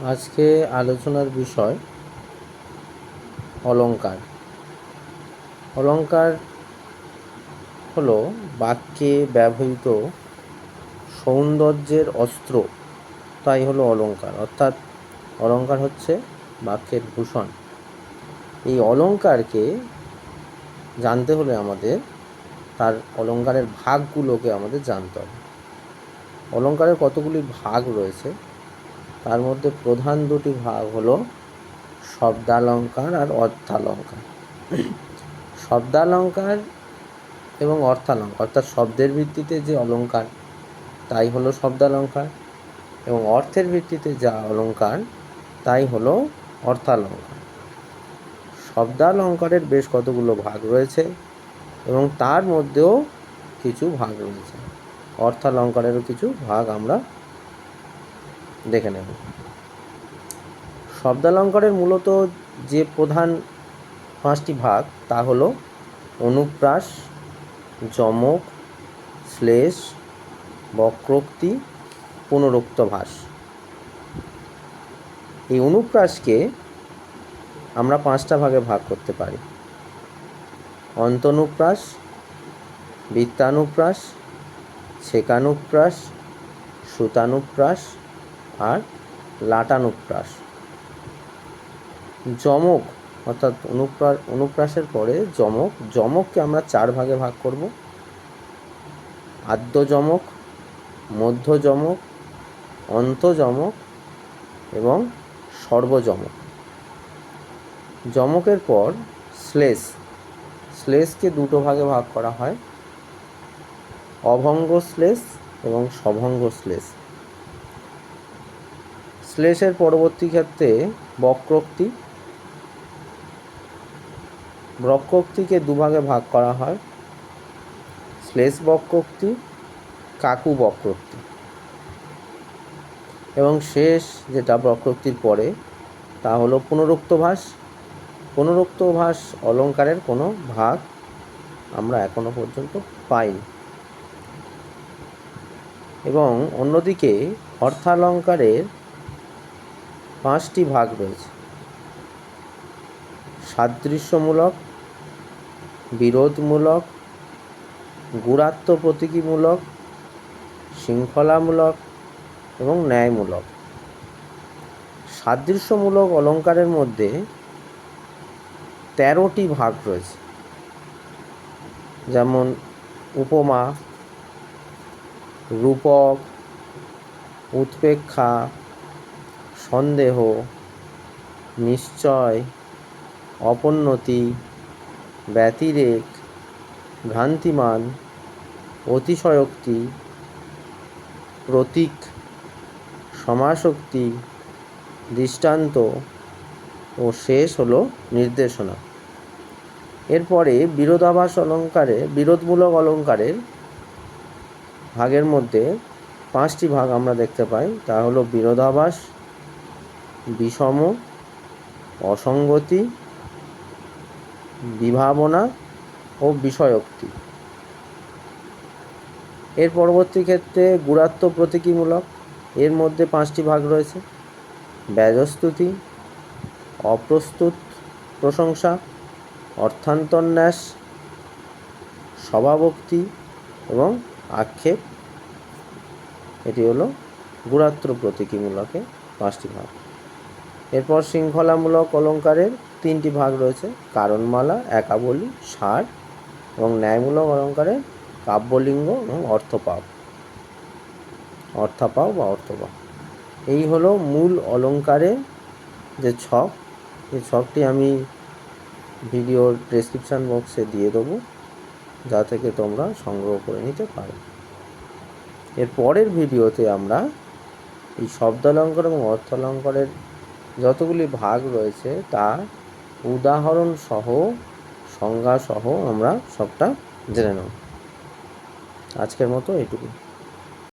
আজকে আলোচনার বিষয় অলংকার। অলংকার হলো বাক্যে ব্যবহৃত সৌন্দর্যের অস্ত্র, তাই হলো অলংকার। অর্থাৎ অলংকার হচ্ছে বাক্যের ভূষণ। এই অলংকারকে জানতে হলে আমাদের তার অলংকারের ভাগগুলোকে আমাদের জানতে হবে। অলংকারের কতগুলি ভাগ রয়েছে, তার মধ্যে প্রধান দুটি ভাগ হলো শব্দালংকার আর অর্থালংকার। শব্দালংকার এবং অর্থালংকার, অর্থাৎ শব্দের ভিত্তিতে যে অলংকার তাই হলো শব্দালংকার, এবং অর্থের ভিত্তিতে যা অলংকার তাই হলো অর্থালংকার। শব্দালংকারের বেশ কতগুলো ভাগ রয়েছে এবং তার মধ্যেও কিছু ভাগ রয়েছে। অর্থালংকারেরও কিছু ভাগ আমরা দেখে নেব। শব্দালংকারের মূলত যে প্রধান 5টি ভাগ তা হলো অনুপ্রাস, যমক, শ্লেষ, বক্রোক্তি, পুনরুক্তভাস। এই অনুপ্রাসকে আমরা 5টা ভাগে ভাগ করতে পারি: অন্তনুপ্রাস, বৃত্তানুপ্রাস, ছেকানুপ্রাস, সুতানুপ্রাস আর লাটানুপ্রাস। যমক অর্থাৎ অনুপ্রাসের পরে যমককে আমরা 4 ভাগে ভাগ করব: আদ্য যমক, মধ্য যমক, অন্ত যমক এবং সর্বযমক। যমকের পর শ্লেষকে 2টো ভাগে ভাগ করা হয়: অভঙ্গ শ্লেষ এবং সভঙ্গ শ্লেষ। শ্লেষের পরবর্তী ক্ষেত্রে বক্রোক্তিকে 2 ভাগে ভাগ করা হয়: শ্লেষ বক্রোক্তি, কাকু বক্রোক্তি। এবং শেষ যেটা বক্রোক্তির পরে তা হলো পুনরুক্তভাস। পুনরুক্তভাস অলংকারের কোনো ভাগ আমরা এখনো পর্যন্ত পাইনি। এবং অন্যদিকে অর্থালংকারের 5টি ভাগ রয়েছে: সাদৃশ্যমূলক, বিরোধমূলক, গুণাত্ম প্রতীকীমূলক, শৃঙ্খলামূলক এবং ন্যায়মূলক। সাদৃশ্যমূলক অলংকারের মধ্যে 13টি ভাগ রয়েছে, যেমন উপমা, রূপক, উৎপ্রেক্ষা, সন্দেহ, নিশ্চয়, অপোন্নতি, ব্যতিরেক, ভ্রান্তিমান, অতিশয়োক্তি, প্রতীক, সমাসোক্তি, দৃষ্টান্ত ও শেষ হলো নির্দেশনা। এরপরে বিরোধমূলক অলংকারের ভাগের মধ্যে 5টি ভাগ আমরা দেখতে পাই। তা হলো বিরোধাভাস, বিষম, অসঙ্গতি, বিভাবনা ও বিষয়োক্তি। এর পরবর্তী ক্ষেত্রে গুণাত্ম প্রতীকীমূলক, এর মধ্যে 5টি ভাগ রয়েছে: ব্যজস্তুতি, অপ্রস্তুত প্রশংসা, অর্থান্তন্যাস, স্বভাবোক্তি এবং আক্ষেপ। এটি হলো গুণাত্ম প্রতীকীমূলকে 5টি ভাগ। এরপর শৃঙ্খলামূলক অলংকারের 3টি ভাগ রয়েছে: কারণমালা, একাবলি, সার এবং ন্যায়মূলক অলংকারের কাব্যলিঙ্গ এবং অর্থপাব বা অর্থপাব। এই হলো মূল অলংকারের যে ছক। এই ছকটি আমি ভিডিওর ডেসক্রিপশান বক্সে দিয়ে দেবো, যা থেকে তোমরা সংগ্রহ করে নিতে পারো। এর পরের ভিডিওতে আমরা এই শব্দালংকার এবং অর্থালংকারের যতগুলি ভাগ রয়েছে তা উদাহরণ সহ, সংজ্ঞা সহ আমরা সবটা জেনে নেব। আজকের মতো এইটুকু।